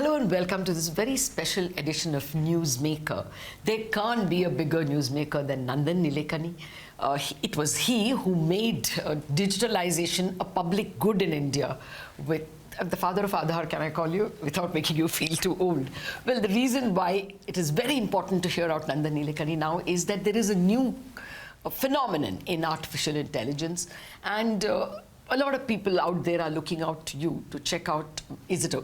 Hello and welcome to this very special edition of Newsmaker. There can't be a bigger newsmaker than Nandan Nilekani. It was he who made digitalization a public good in India with the father of Aadhaar, can I call you, without making you feel too old? Well, the reason why it is very important to hear out Nandan Nilekani now is that there is a new phenomenon in artificial intelligence, and a lot of people out there are looking out to you to check out, is it a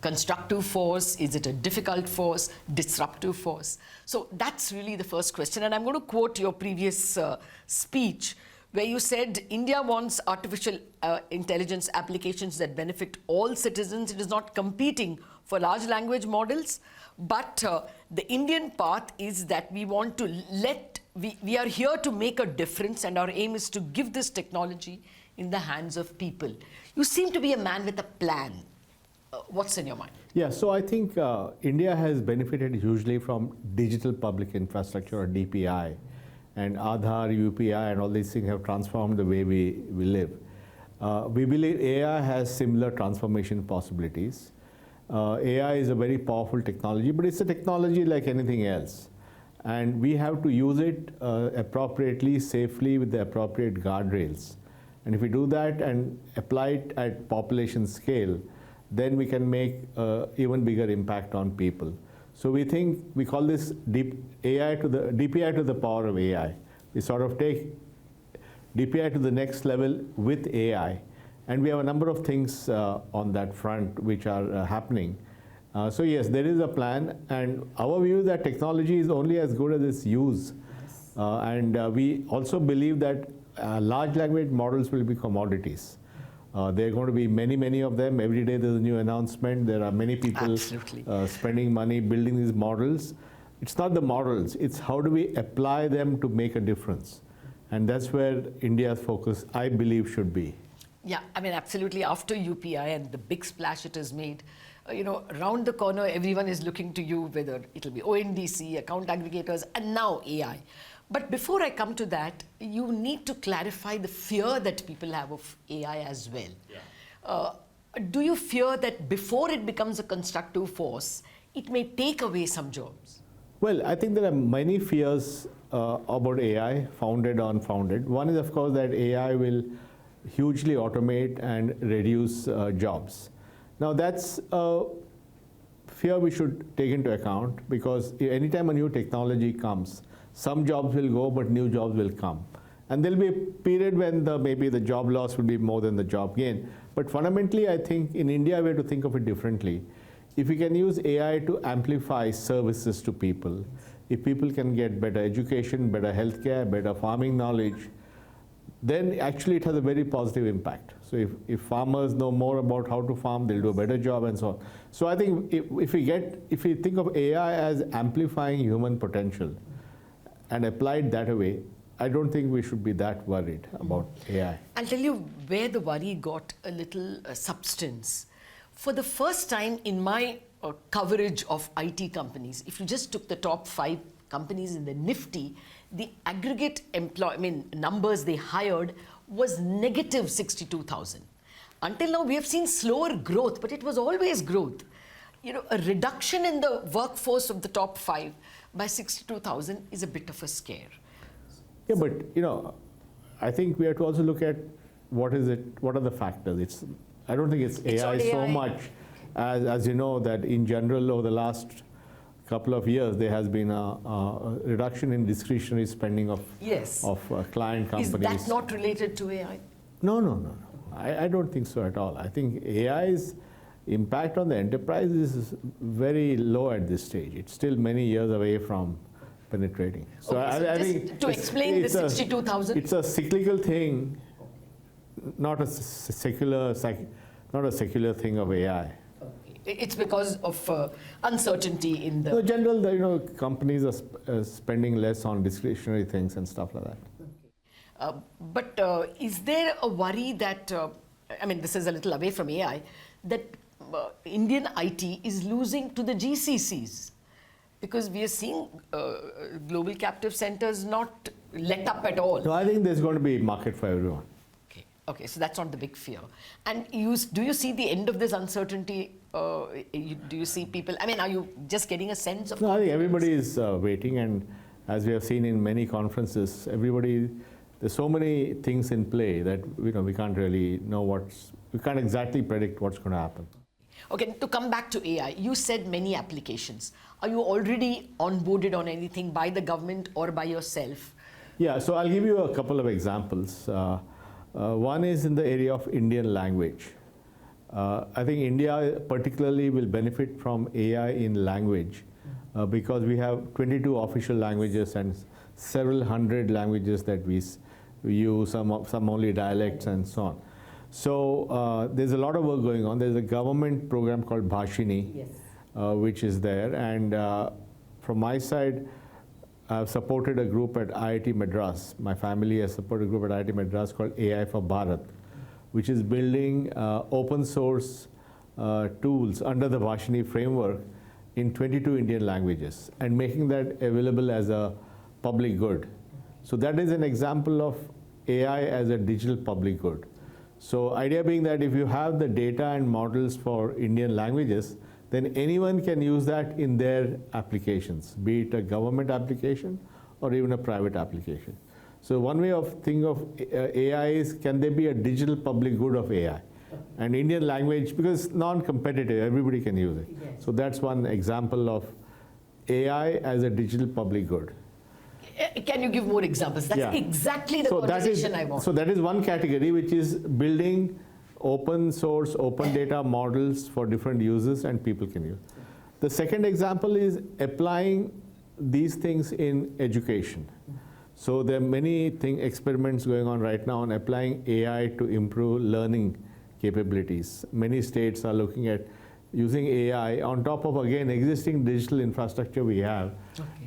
constructive force, is it a difficult force, disruptive force? So that's really the first question, and I'm going to quote your previous speech where you said India wants artificial intelligence applications that benefit all citizens. It is not competing for large language models, but the Indian path is that we want to we are here to make a difference, and our aim is to give this technology in the hands of people. You seem to be a man with a plan. What's in your mind? Yeah, so I think India has benefited hugely from digital public infrastructure, or DPI, and Aadhaar, UPI, and all these things have transformed the way we live. We believe AI has similar transformation possibilities. AI is a very powerful technology, but it's a technology like anything else. And we have to use it appropriately, safely, with the appropriate guardrails. And if we do that and apply it at population scale, then we can make even bigger impact on people. So we call this DPI to the power of AI. We sort of take DPI to the next level with AI, and we have a number of things on that front which are happening. So yes, there is a plan, and our view is that technology is only as good as its use. And we also believe that large language models will be commodities. There are going to be many of them. Every day there's a new announcement. There are many people spending money building these models. It's not the models, it's how do we apply them to make a difference. And that's where India's focus, I believe, should be. Yeah, I mean, absolutely. After UPI and the big splash it has made, around the corner, everyone is looking to you, whether it'll be ONDC, account aggregators, and now AI. But before I come to that, you need to clarify the fear that people have of AI as well. Yeah. Do you fear that before it becomes a constructive force, it may take away some jobs? Well, I think there are many fears about AI, founded or unfounded. One is, of course, that AI will hugely automate and reduce jobs. Now, that's a fear we should take into account, because anytime a new technology comes, some jobs will go, but new jobs will come. And there'll be a period when maybe the job loss will be more than the job gain. But fundamentally, I think in India, we have to think of it differently. If we can use AI to amplify services to people, if people can get better education, better healthcare, better farming knowledge, then actually it has a very positive impact. So if farmers know more about how to farm, they'll do a better job and so on. So I think if we think of AI as amplifying human potential and applied that way, I don't think we should be that worried about AI. I'll tell you where the worry got a little substance. For the first time in my coverage of IT companies, if you just took the top 5 companies in the Nifty, the aggregate numbers they hired was negative 62,000. Until now, we have seen slower growth, but it was always growth. A reduction in the workforce of the top 5 by 62,000 is a bit of a scare. Yeah, but I think we have to also look at what are the factors. I don't think it's AI so much as you know that in general over the last couple of years there has been a reduction in discretionary spending of client companies. Is that not related to AI? No. I don't think so at all. I think AI's impact on the enterprise is very low at this stage. It's still many years away from penetrating. So I think to explain the 62,000, it's a cyclical thing, not a secular thing of AI. It's because of uncertainty in the... In general, companies are spending less on discretionary things and stuff like that. But is there a worry that, this is a little away from AI, that Indian IT is losing to the GCCs? Because we are seeing global captive centers not let up at all. No, I think there's going to be a market for everyone. Okay. Okay, so that's not the big fear. And do you see the end of this uncertainty? Do you see people, I mean, are you just getting a sense of... No, I think everybody is waiting, and as we have seen in many conferences, there's so many things in play that we can't really know we can't exactly predict what's going to happen. Okay, to come back to AI, you said many applications. Are you already onboarded on anything by the government or by yourself? Yeah, so I'll give you a couple of examples. One is in the area of Indian language. I think India particularly will benefit from AI in language because we have 22 official languages and several hundred languages that we use, some only dialects and so on. So there's a lot of work going on. There's a government program called Bhashini, yes, which is there. And from my side, I've supported a group at IIT Madras. My family has supported a group at IIT Madras called AI4Bharat, which is building open source tools under the Bhashini framework in 22 Indian languages and making that available as a public good. So that is an example of AI as a digital public good. So idea being that if you have the data and models for Indian languages, then anyone can use that in their applications, be it a government application or even a private application. So one way of thinking of AI is, can there be a digital public good of AI? And Indian language, because it's non-competitive, everybody can use it. Yes. So that's one example of AI as a digital public good. Can you give more examples? That's exactly the conversation I want. So that is one category, which is building open source, open data models for different users and people can use. The second example is applying these things in education. So there are many experiments going on right now on applying AI to improve learning capabilities. Many states are looking at using AI on top of, again, existing digital infrastructure we have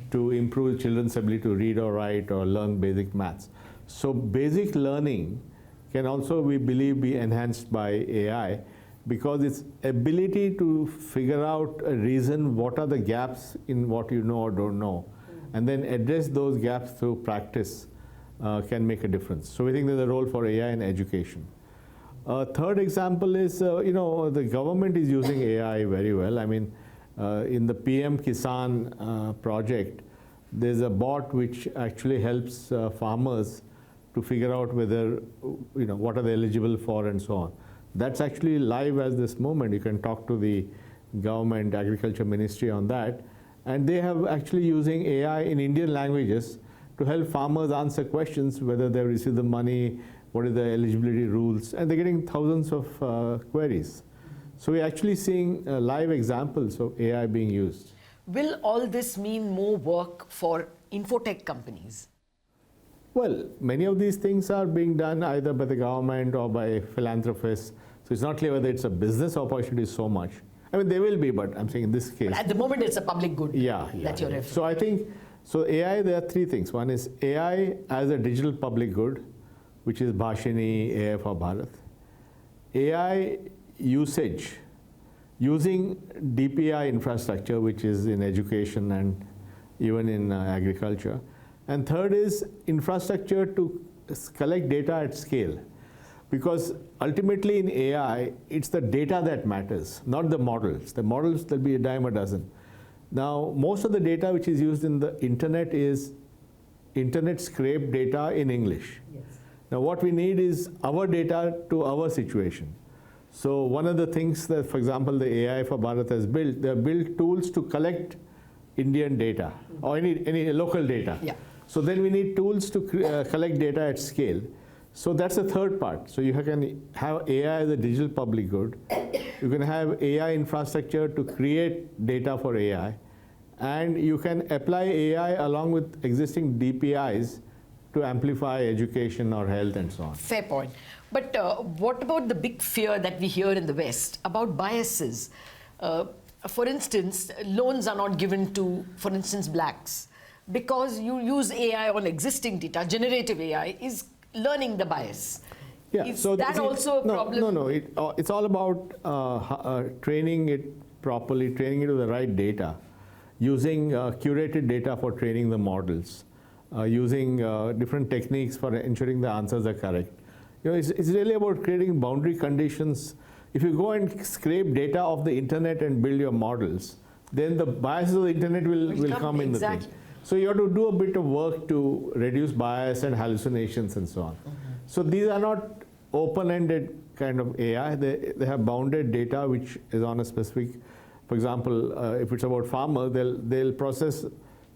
to improve children's ability to read or write or learn basic maths. So basic learning can also, we believe, be enhanced by AI because its ability to figure out a reason, what are the gaps in what you know or don't know, and then address those gaps through practice can make a difference. So we think there's a role for AI in education. Third example is, the government is using AI very well. I mean, in the PM Kisan project, there's a bot which actually helps farmers to figure out whether, what are they eligible for and so on. That's actually live as this moment. You can talk to the government agriculture ministry on that. And they have actually using AI in Indian languages to help farmers answer questions, whether they receive the money, what are the eligibility rules, and they're getting thousands of queries. So we're actually seeing live examples of AI being used. Will all this mean more work for infotech companies? Well, many of these things are being done either by the government or by philanthropists. So it's not clear whether it's a business opportunity so much. I mean, they will be, but I'm saying in this case. But at the moment, it's a public good that you're referring. So I think, AI, there are three things. One is AI as a digital public good, which is Bhashini, AI4Bharat. AI usage, using DPI infrastructure, which is in education and even in agriculture. And third is infrastructure to collect data at scale. Because ultimately in AI, it's the data that matters, not the models. The models, there'll be a dime a dozen. Now, most of the data which is used in the internet is internet scraped data in English. Yes. Now, what we need is our data to our situation. So one of the things that, for example, the AI4Bharat has built, they have built tools to collect Indian data or any local data. Yeah. So then we need tools to collect data at scale. So that's the third part. So you can have AI as a digital public good. You can have AI infrastructure to create data for AI. And you can apply AI along with existing DPIs to amplify education or health and so on. Fair point. But what about the big fear that we hear in the West about biases? For instance, loans are not given to, for instance, blacks because you use AI on existing data. Generative AI is learning the bias. Yeah, Is so that also a problem? No. It's all about training it properly, training it with the right data, using curated data for training the models, using different techniques for ensuring the answers are correct. it's really about creating boundary conditions. If you go and scrape data of the internet and build your models, then the bias of the internet will come in the thing. So you have to do a bit of work to reduce bias and hallucinations and so on. So these are not open-ended kind of AI. They have bounded data which is on a specific, for example, if it's about farmers, they'll process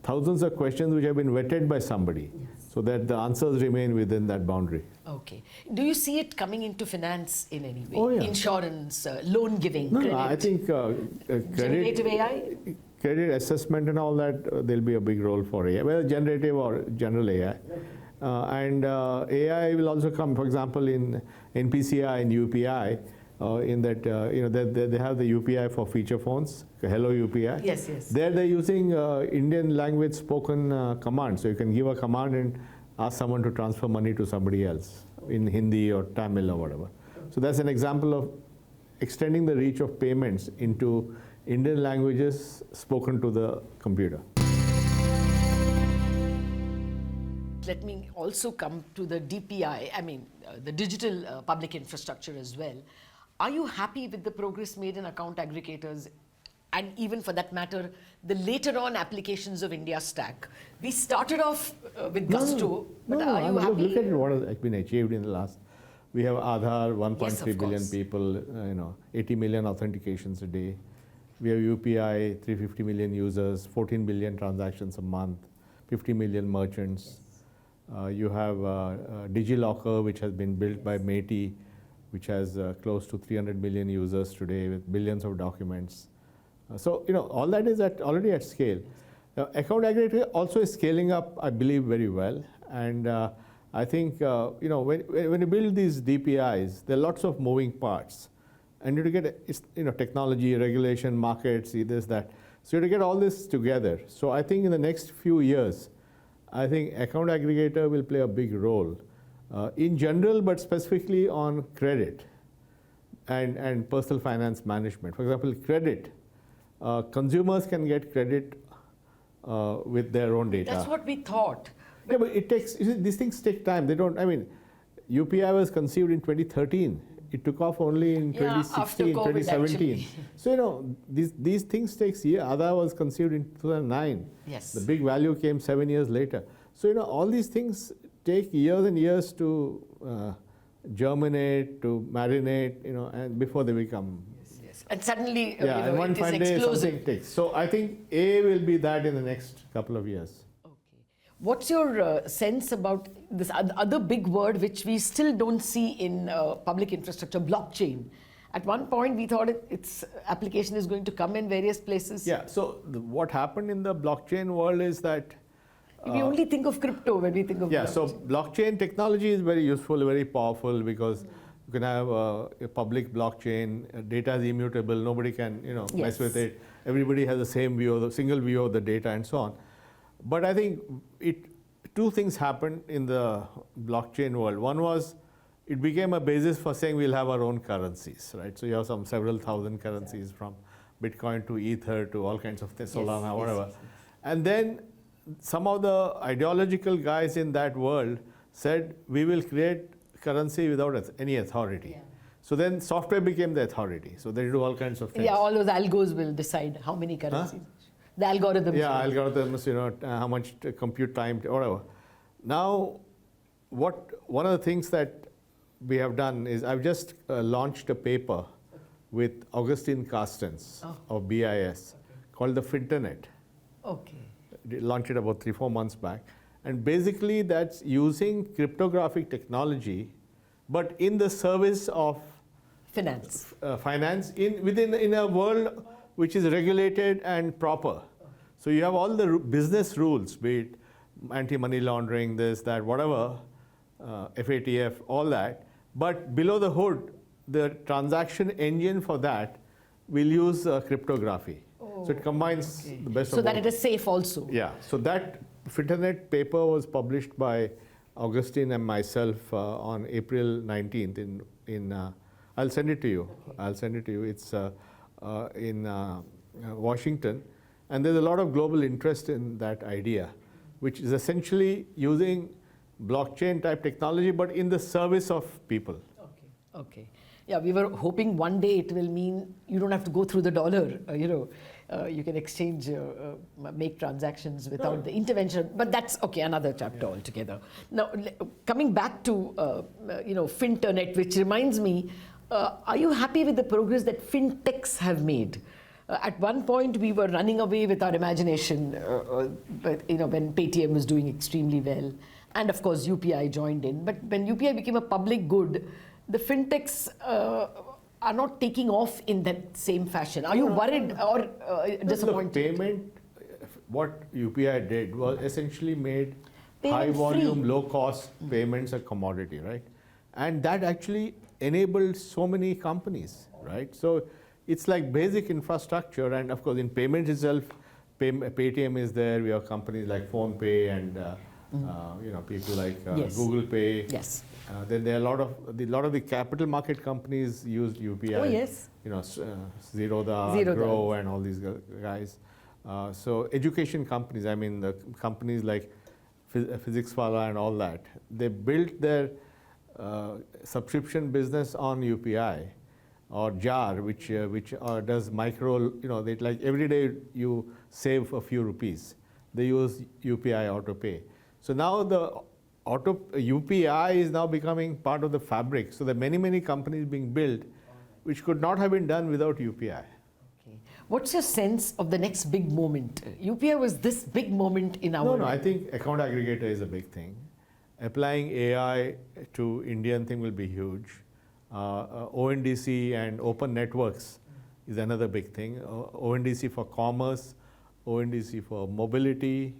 thousands of questions which have been vetted by somebody, so that the answers remain within that boundary. Okay. Do you see it coming into finance in any way? Oh, yeah. Insurance, loan giving, No, credit? I think Generative AI? credit assessment and all that, there'll be a big role for AI, whether generative or general AI. And AI will also come, for example, in NPCI and UPI, in that they have the UPI for feature phones, Hello UPI. Yes, yes. There they're using Indian language spoken command. So you can give a command and ask someone to transfer money to somebody else in Hindi or Tamil or whatever. So that's an example of extending the reach of payments into Indian languages spoken to the computer. Let me also come to the DPI, the digital public infrastructure as well. Are you happy with the progress made in account aggregators, and even for that matter, the later on applications of India Stack? We started off with gusto, but are you happy? Look at what has been achieved in the last. We have Aadhaar, 1.3 billion people, 80 million authentications a day. We have UPI, 350 million users, 14 billion transactions a month, 50 million merchants. You have DigiLocker, which has been built by Meti, which has close to 300 million users today with billions of documents. So all that is already at scale. Account aggregator also is scaling up, I believe, very well. And I think when you build these DPIs, there are lots of moving parts. And you have to get technology, regulation, markets, this, that. So you have to get all this together. So I think in the next few years, I think account aggregator will play a big role in general, but specifically on credit and personal finance management. For example, credit. Consumers can get credit with their own data. That's what we thought. Yeah, but it takes, these things take time. They don't, UPI was conceived in 2013. It took off only in 2016, COVID, 2017. Actually. So, these things takes years. Aadhaar was conceived in 2009. Yes. The big value came 7 years later. So, all these things take years and years to germinate, to marinate, and before they become. Yes. And suddenly, and one it is fine day something takes. So, I think A will be that in the next couple of years. What's your sense about this other big word which we still don't see in public infrastructure, blockchain? At one point, we thought its application is going to come in various places. Yeah, so what happened in the blockchain world is that... we only think of crypto when we think of blockchain. So blockchain technology is very useful, very powerful, because you can have a public blockchain, data is immutable, nobody can mess with it. Everybody has the same view, the single view of the data and so on. But I think two things happened in the blockchain world. One was it became a basis for saying we'll have our own currencies, right? So you have several thousand currencies from Bitcoin to Ether to all kinds of things, Solana, whatever. And then some of the ideological guys in that world said we will create currency without any authority. So then software became the authority. So they do all kinds of things. Yeah, all those algos will decide how many currencies. The algorithms. Yeah, algorithms, how much compute time, whatever. Now, one of the things that we have done is I've just launched a paper with Augustine Carstens of BIS called the Finternet. Okay. Launched it about 3-4 months back. And basically that's using cryptographic technology, but in the service of finance. Finance in a world which is regulated and proper. So you have all the business rules, be it anti-money laundering, this, that, whatever, FATF, all that. But below the hood, the transaction engine for that will use cryptography. So it combines the best of both. So that it is safe also. Yeah. So that Finternet paper was published by Augustine and myself on April 19th I'll send it to you. I'll send it to you. It's in Washington, and there's a lot of global interest in that idea, which is essentially using blockchain type technology, but in the service of people. Okay. Okay. Yeah, we were hoping one day it will mean you don't have to go through the dollar. You can exchange, make transactions without the intervention. But that's okay, another chapter altogether. Now, coming back to Finternet, which reminds me, are you happy with the progress that fintechs have made? At one point, we were running away with our imagination, when Paytm was doing extremely well, and of course UPI joined in. But when UPI became a public good, the fintechs are not taking off in that same fashion. Are you worried or disappointed? The payment, what UPI did was essentially made Payment high volume, free. low cost payments a commodity, right? And that actually enabled so many companies, right? So it's like basic infrastructure, and of course in payments itself, Paytm is there. We have companies like PhonePe and people like Yes. Google Pay. Yes. Then there are a lot of the capital market companies use UPI. Oh, yes. Zerodha, Grow, and all these guys. So education companies, I mean the companies like Physics Wala and all that, they built their subscription business on UPI or JAR, which does micro. They like every day you save a few rupees. They use UPI AutoPay. So now the UPI is now becoming part of the fabric. So there are many companies being built which could not have been done without UPI. Okay. What's your sense of the next big moment? UPI was this big moment in our... No, I think account aggregator is a big thing. Applying AI to Indian thing will be huge. ONDC and open networks is another big thing. ONDC for commerce, ONDC for mobility,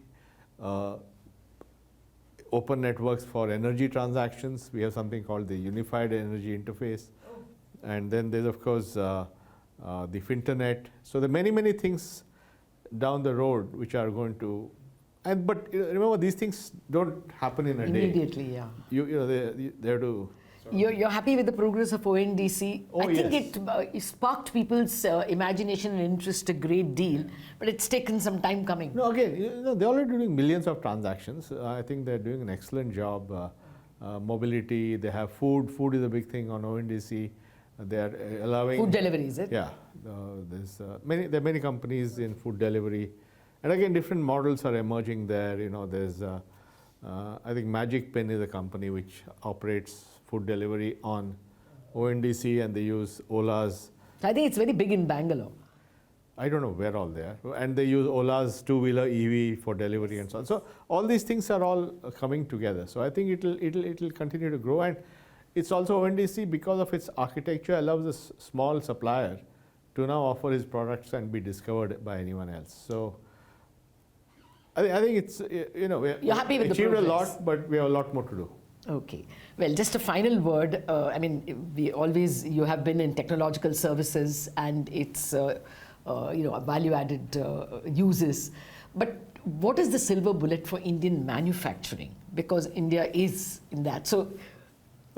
open networks for energy transactions. We have something called the Unified Energy Interface. And then there's, of course, the Finternet. So there are many things down the road which are going to... But remember, these things don't happen in a day. Immediately, yeah. They have to... You're happy with the progress of ONDC? Oh, I think yes. it sparked people's imagination and interest a great deal, but it's taken some time coming. No, again, they're already doing millions of transactions. I think they're doing an excellent job. Mobility, they have food. Food is a big thing on ONDC. They're allowing... Food delivery, is it? Yeah. There are many companies in food delivery. And again, different models are emerging there. There's, I think Magic Pen is a company which operates food delivery on ONDC, and they use Ola's. I think it's very big in Bangalore. I don't know where all they are. And they use Ola's two-wheeler EV for delivery and so on. So all these things are all coming together. So I think it'll continue to grow. And it's also ONDC, because of its architecture, allows a small supplier to now offer his products and be discovered by anyone else. So I think it's, You're happy with the achieved a progress? lot, but we have a lot more to do. Okay. Well, just a final word. You have been in technological services and its, value-added uses. But what is the silver bullet for Indian manufacturing? Because India is in that. So,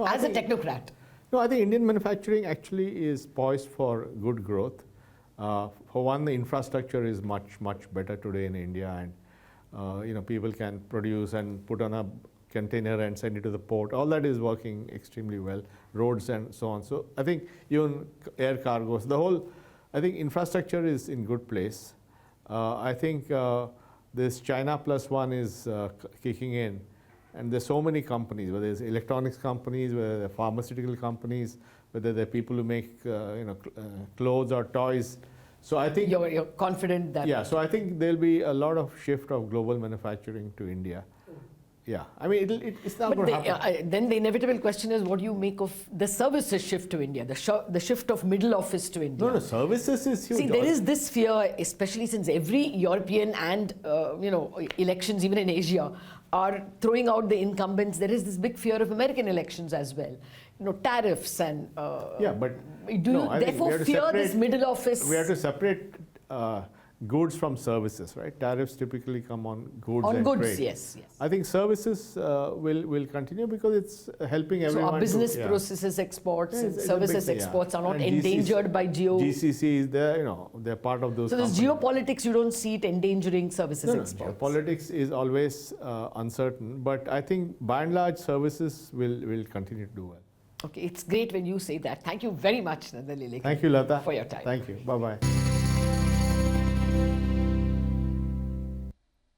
as a technocrat. No, I think Indian manufacturing actually is poised for good growth. For one, the infrastructure is much better today in India, and people can produce and put on a container and send it to the port. All that is working extremely well. Roads and so on. So I think even air cargos, I think infrastructure is in good place. I think this China Plus One is kicking in, and there's so many companies, whether it's electronics companies, whether they're pharmaceutical companies, whether they're people who make clothes or toys. So I think you're confident that... Yeah, so I think there'll be a lot of shift of global manufacturing to India. Yeah, I mean, it's not going to happen. Then the inevitable question is, what do you make of the services shift to India, the shift of middle office to India? No, services is huge. See, there is this fear, especially since every European and, elections, even in Asia, are throwing out the incumbents. There is this big fear of American elections as well. Tariffs and... yeah, but... Do you therefore fear this middle office? We have to separate goods from services, right? Tariffs typically come on goods On and goods, trade. yes. I think services will continue because it's helping everyone. So our business to, processes exports Yeah, and it's a services big thing, exports are not And endangered by GCC is there, they're part of those. So this companies. geopolitics, you don't see it endangering services No, exports. politics is always uncertain, but I think by and large services will continue to do well. Okay, it's great when you say that. Thank you very much, Nandan Nilekani. Thank you, Lata. For your time. Thank you. Bye-bye.